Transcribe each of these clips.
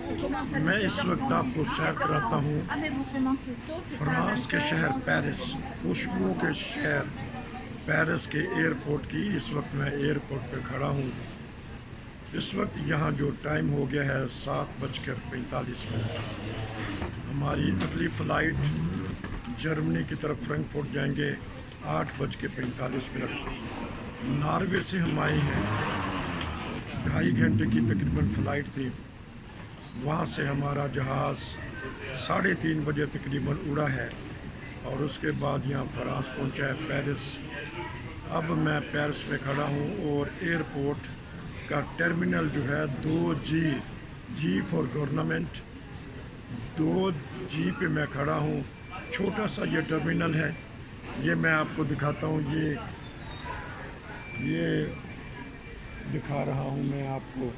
मैं इस वक्त आपको सैर कराता हूँ फ्रांस के शहर पेरिस, खुशबुओं के शहर पेरिस के एयरपोर्ट की। इस वक्त मैं एयरपोर्ट पे खड़ा हूँ। इस वक्त यहाँ जो टाइम हो गया है 7:45। हमारी अगली फ़्लाइट जर्मनी की तरफ फ्रैंकफर्ट जाएंगे 8:45। नॉर्वे से हम आए हैं, 2.5 घंटे की तकरीबन फ़्लाइट थी। वहाँ से हमारा जहाज़ 3:30 बजे तकरीबन उड़ा है और उसके बाद यहाँ फ्रांस पहुँचा है पेरिस। अब मैं पेरिस में खड़ा हूँ और एयरपोर्ट का टर्मिनल जो है 2G फॉर गवर्नमेंट 2G पे मैं खड़ा हूँ। छोटा सा ये टर्मिनल है, ये मैं आपको दिखाता हूँ। ये दिखा रहा हूँ मैं आपको,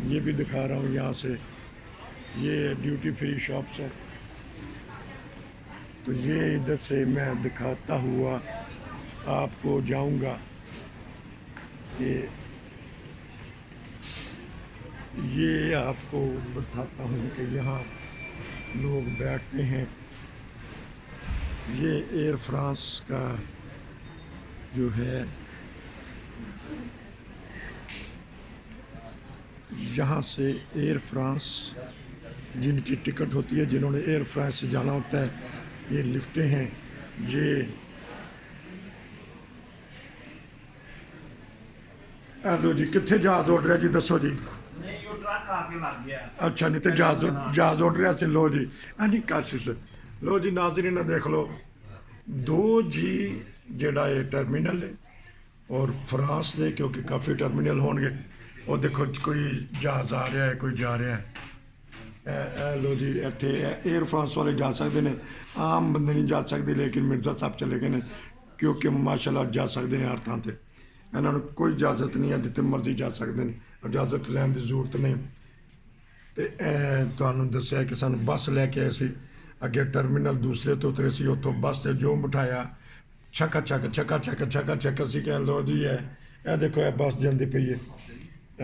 ये भी दिखा रहा हूँ। यहाँ से ये ड्यूटी फ्री शॉप्स है, तो ये इधर से मैं दिखाता हुआ आपको जाऊँगा कि ये आपको बताता हूँ कि यहाँ लोग बैठते हैं। ये एयर फ्रांस का जो है, यहाँ से एयर फ्रांस जिनकी टिकट होती है, जिन्होंने एयर फ्रांस से जाना होता है, ये लिफ्टें हैं। ये हेलो जी, कितने जहाज उड़ रहा जी, दसो जी। अच्छा, नहीं तो जहाज उड़ रहा से। लो जी, नहीं काशिश। लो जी नाज़रीन, देख लो 2G जेड़ा ये टर्मिनल है और फ्रांस दे, क्योंकि काफ़ी टर्मिनल होंगे। और देखो कोई जहाज़ आ रहा है, कोई जा रहा है। लो जी, इतने एयर फ्रांस वाले जा सकते हैं, आम बंदे नहीं जा सकते, लेकिन मिर्ज़ा साहब चले गए हैं क्योंकि माशाल्लाह जा सकते हैं हर थां ते। इन्होंने कोई इजाज़त नहीं है, जितने मर्जी जा सकते हैं, इजाज़त लैन की जरूरत नहीं। तो तुहानू दस्सिया कि सानू बस लैके आए सी, अगे टर्मिनल दूसरे तो उतरे सी, उतों बस से जो बिठाया छक्का छक असी कह लो जी है देखो ये बस जाती पई है।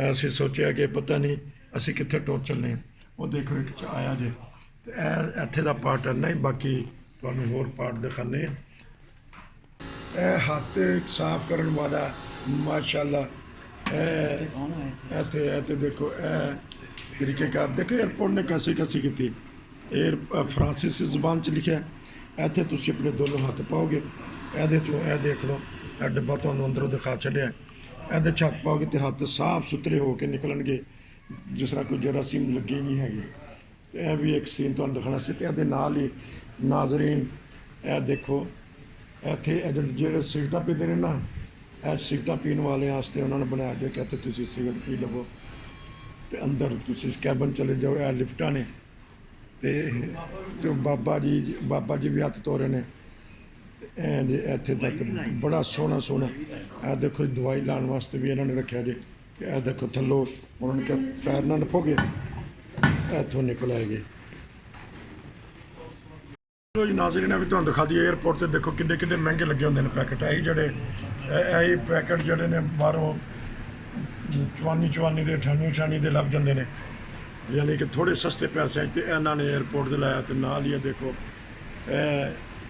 असी सोचा कि पता नहीं असी कित्थे टुर चलने। वो देखो एक आया जे, तो इत्थे दा पार्ट है नहीं, बाकी तुहानू होर पार्ट दिखाने। हाथ साफ करने वाला माशाल्लाह। इत्थे देखो तरीक़ेकार देखो एयरपोर्ट ने कैसी की एयर फ्रांसीसी ज़बान च लिखा है। इत्थे तुसीं अपने दोनों हाथ पाओगे, ये चो यह देख लो, यह डब्बा तुहानू अंदरों दिखा छड्या। ये छत पाओगे तो हाथ साफ सुथरे होकर निकलणगे, जिस तरह कोई जरासीम लगी नहीं हैगी। यह भी एक सीन तुहानू दिखाना सी। ते इहदे नाल ही नाज़रीन यह देखो, इत्थे जिहड़े सिगरटां पींदे ने ना, यह सिगरटां पीण वाले वास्ते उन्होंने बनाया जो कि इत्थे तुसीं सिगरट पी लवो। तो अंदर तुसीं कैबन चले जाओ, यह लिफ्टां ने। तो बाबा जी भी हत्थ धो रहे हैं। इत्थे तक बड़ा सोहना यह देखो दवाई लाने वास्ते भी इन्होंने रखा जे। यह देखो थल्लों उन्होंने क्या पैर ना नप्पोगे, इत्थों निकल आएगी। चलो जी नाज़रीन, भी तुहानू दिखा दी एयरपोर्ट से। देखो किन्ने किन्ने महंगे लगे होंगे ने पैकेट। यही पैकेट जोड़े ने बाहरों 54 दे 58 दे लग जाते हैं, यानी कि थोड़े सस्ते पैसे। तो इन्होंने एयरपोर्ट से लाया। तो नाल ही देखो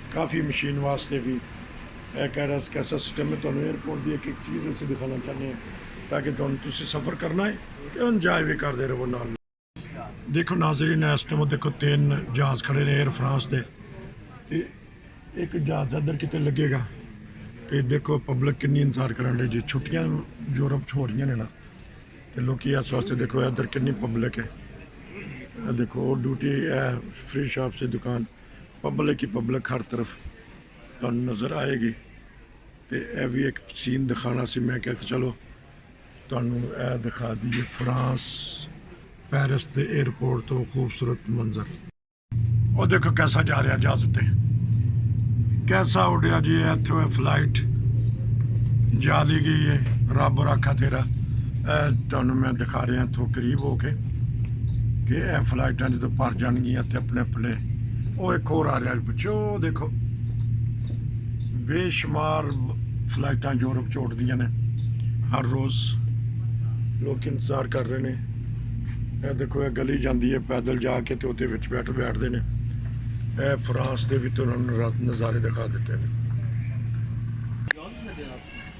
काफ़ी मशीन वास्ते भी कैसा सिस्टम है। तुहानू एयरपोर्ट की एक चीज़ असीं दिखाना चाहते हैं ताकि तुसीं सफ़र करना है तो इंजॉय भी करते रहो नाल। देखो नाज़रीन, इस टाइम देखो 3 जहाज़ खड़े ने एयर फ्रांस के। एक जहाज़ इधर कितने लगेगा। तो देखो पब्लिक कितनी इंतजार कर रही जी, छुट्टियां यूरोप छोड़ रही ने ना, तो लोग इस वास्ते देखो इधर कितनी पब्लिक है। देखो ड्यूटी फ्री शॉप से दुकान, पब्लिक ही पब्लिक हर तरफ तुहानू नज़र आएगी। तो यह भी एक सीन दिखाना सी, मैं क्या चलो तुहानू यह दिखा दीजिए फ्रांस पेरिस के एयरपोर्ट तो खूबसूरत मंजर। और देखो कैसा जा रहा जहाज़ उत्ते, कैसा उड़िया जी। इत्थों फ्लाइट जा ली गई है, रब राखा तेरा। तुहानू मैं दिखा रहा इत्थों करीब हो के कि यह फ्लाइटां जो भर जाएगियां तो अपने अपने। वो एक होर आ रहा पिछो, देखो बेशुमार फ्लाइटां यूरोप छोड़ दियां ने हर रोज़। लोग इंतज़ार कर रहे हैं ਇਹ ਦੇਖੋ ਇਹ ਗਲੀ ਜਾਂਦੀ ਹੈ ਪੈਦਲ ਜਾ ਕੇ ਤੇ ਉਹਦੇ ਵਿੱਚ ਬੈਠਦੇ ਨੇ। ਇਹ ਫਰਾਂਸ ਦੇ ਵੀ ਤੁਹਾਨੂੰ ਨਜ਼ਾਰੇ ਦਿਖਾ ਦਿੱਤੇ ਨੇ।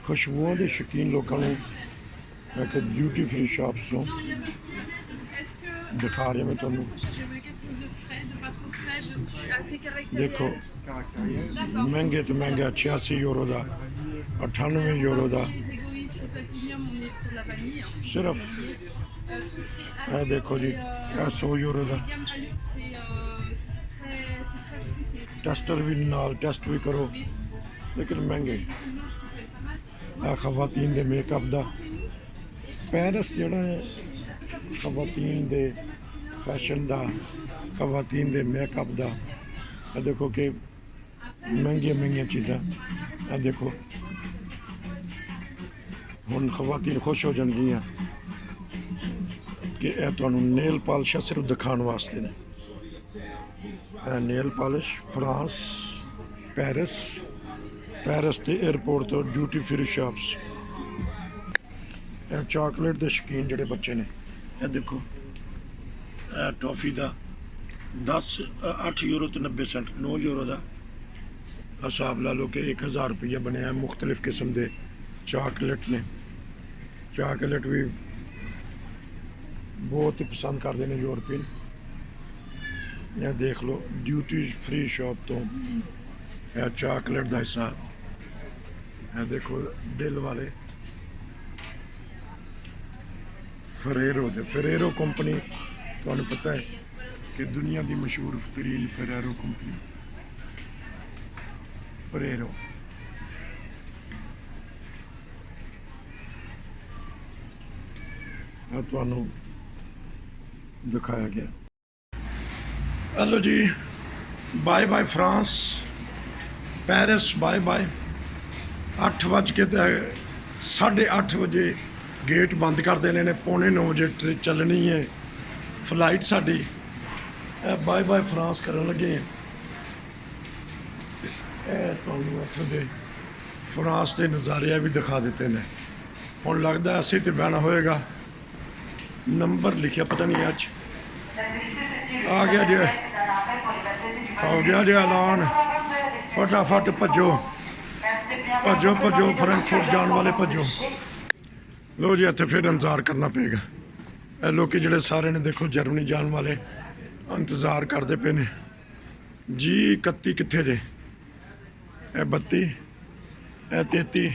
ਖੁਸ਼ਬੂਆਂ ਦੇ ਸ਼ੌਕੀਨ ਲੋਕਾਂ ਨੂੰ ਇੱਕ ਡਿਊਟੀ ਫ੍ਰੀ ਸ਼ਾਪਸ ਤੋਂ ਦਿਖਾ ਰਿਹਾ ਮੈਂ ਤੁਹਾਨੂੰ। ਦੇਖੋ ਮਹਿੰਗੇ ਤੋਂ ਮਹਿੰਗਾ 86 ਯੂਰੋ ਦਾ, 98 ਯੂਰੋ ਦਾ ਸਿਰਫ। ਇਹ ਦੇਖੋ ਜੀ ਇਹ 100 ਯੂਰੋ ਦਾ ਟੈਸਟਰ ਵੀ ਨਾਲ ਟੈਸਟ ਵੀ ਕਰੋ, ਲੇਕਿਨ ਮਹਿੰਗੇ। ਇਹ ਖਵਾਤੀਨ ਦੇ ਮੇਕਅਪ ਦਾ ਪੈਰਿਸ ਜਿਹੜਾ ਹੈ, ਖਵਾਤੀਨ ਦੇ ਫੈਸ਼ਨ ਦਾ, ਖਵਾਤੀਨ ਦੇ ਮੇਕਅਪ ਦਾ। ਇਹ ਦੇਖੋ ਕਿ ਮਹਿੰਗੀਆਂ ਚੀਜ਼ਾਂ। ਇਹ ਦੇਖੋ ਹੁਣ ਖਵਾਤੀਨ ਖੁਸ਼ ਹੋ ਜਾਣਗੀਆਂ ਕਿ ਇਹ ਤੁਹਾਨੂੰ ਨੇਲ ਪਾਲਿਸ਼ ਸਿਰਫ ਦਿਖਾਉਣ ਵਾਸਤੇ ਨੇ। ਇਹ ਨੇਲ ਪਾਲਿਸ਼ ਫਰਾਂਸ ਪੈਰਿਸ ਦੇ ਏਅਰਪੋਰਟ ਤੋਂ ਡਿਊਟੀ ਫ੍ਰੀ ਸ਼ਾਪਸ। ਇਹ ਚਾਕਲੇਟ ਦੇ ਸ਼ੌਕੀਨ ਜਿਹੜੇ ਬੱਚੇ ਨੇ, ਇਹ ਦੇਖੋ ਇਹ ਟੌਫੀ ਦਾ 8 ਯੂਰੋ ਤੇ 90 ਸੈਂਟ, 9 ਯੂਰੋ ਦਾ ਹਿਸਾਬ ਲਾ ਲਓ ਕਿ 1000 ਰੁਪਈਆ ਬਣਿਆ। ਮੁਖਤਲਿਫ ਕਿਸਮ ਦੇ ਚਾਕਲੇਟ ਨੇ। ਚਾਕਲੇਟ ਵੀ ਬਹੁਤ ਹੀ ਪਸੰਦ ਕਰਦੇ ਨੇ ਯੂਰਪੀਨ। ਇਹ ਦੇਖ ਲਓ ਡਿਊਟੀ ਫ੍ਰੀ ਸ਼ਾਪ ਤੋਂ ਇਹ ਚਾਕਲੇਟ ਦਾ ਹਿੱਸਾ। ਇਹ ਦੇਖੋ ਦਿਲ ਵਾਲੇ ਫਰੇਰੋ ਕੰਪਨੀ, ਤੁਹਾਨੂੰ ਪਤਾ ਹੈ ਕਿ ਦੁਨੀਆ ਦੀ ਮਸ਼ਹੂਰ ਤਰੀਨ ਫਰੇਰੋ ਕੰਪਨੀ। ਫਰੇਰੋ ਤੁਹਾਨੂੰ ਦਿਖਾਇਆ ਗਿਆ। Hello ji, bye bye France, Paris bye bye. 8 बज के 8:30 बजे गेट बंद कर देने ने, 8:45 बजे चलनी है फ्लाइट साड़ी। बाय बाय फ्रांस करन लगे हैं। इत्थों दे फ्रांस के नज़ारे भी दिखा देते हैं। हुण लगता असीं ते बहना होएगा। नंबर लिखिया पता नहीं अज आ गया जी, हो गया जी ऐलान। फटाफट भजो भजो भजो, फ्रैंकफर्ट जाने वाले भजो। लो जी इत्थे फिर इंतजार करना पेगा। ਇਹ ਲੋਕੀ ਜਿਹੜੇ ਸਾਰੇ ਨੇ ਦੇਖੋ ਜਰਮਨੀ ਜਾਣ ਵਾਲੇ ਇੰਤਜ਼ਾਰ ਕਰਦੇ ਪਏ ਨੇ। ਜੀ 31 ਕਿੱਥੇ ਜੇ? ਇਹ 32, ਇਹ 33,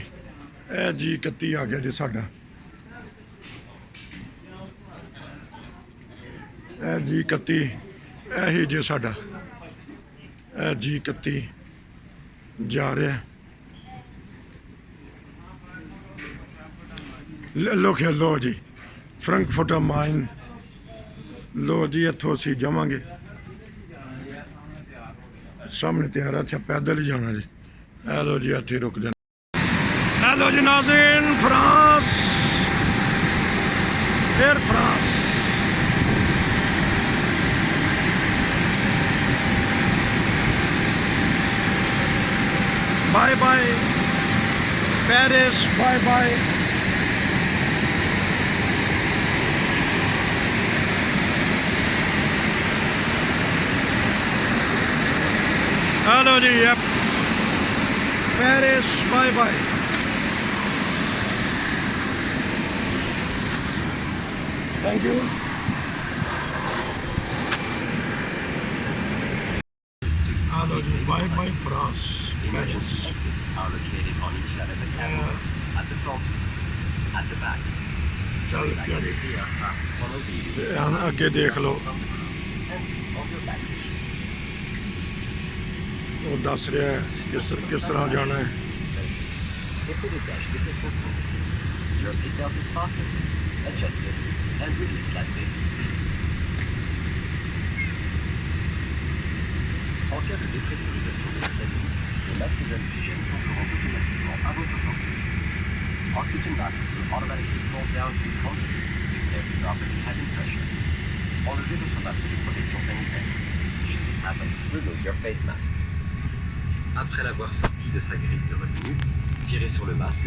ਇਹ ਜੀ 31 ਆ ਗਿਆ ਜੀ ਸਾਡਾ। ਇਹ ਜੀ 31 ਇਹੀ ਜੇ ਸਾਡਾ। ਇਹ ਜੀ 31 ਜਾ ਰਿਹਾ। ਲੋ ਜੀ ਫਰੈਂਕਫਰਟ ਮਾਈਨ। ਲੋ ਜੀ ਇੱਥੋਂ ਅਸੀਂ ਜਾਵਾਂਗੇ ਸਾਹਮਣੇ ਤਿਆਰ। ਅੱਛਾ ਪੈਦਲ ਹੀ ਜਾਣਾ ਜੀ। ਇਹ ਲੋ ਜੀ ਇੱਥੇ ਰੁਕ ਜਾਣਾ। ਇਹ ਲੋ ਜੀ ਨਾਜ਼ਰੀਨ, France, Air France. Bye bye Paris, bye bye. Hello ji, Paris, bye bye. Thank you. Hello ji, bye bye France. Emergency exits are located on each side of the cabin, at the front, at the back. चल प्यारे, Follow the आगे देख लो। of your baggage. वो दस रहा है किस तरह जाना है। Laissez les dash business façon. Your seatbelt is fastened, adjusted, and released like this. En cas de dépressurisation de la cabine, les masques d'oxygène tomberont automatiquement à votre portée. Oxygen masks will automatically fall down in contact if there's a drop in cabin pressure. Enlevez votre masque de protection sanitaire. Should this happen, remove your face mask. Après l'avoir sorti de sa grille de retenue, tirez sur le masque.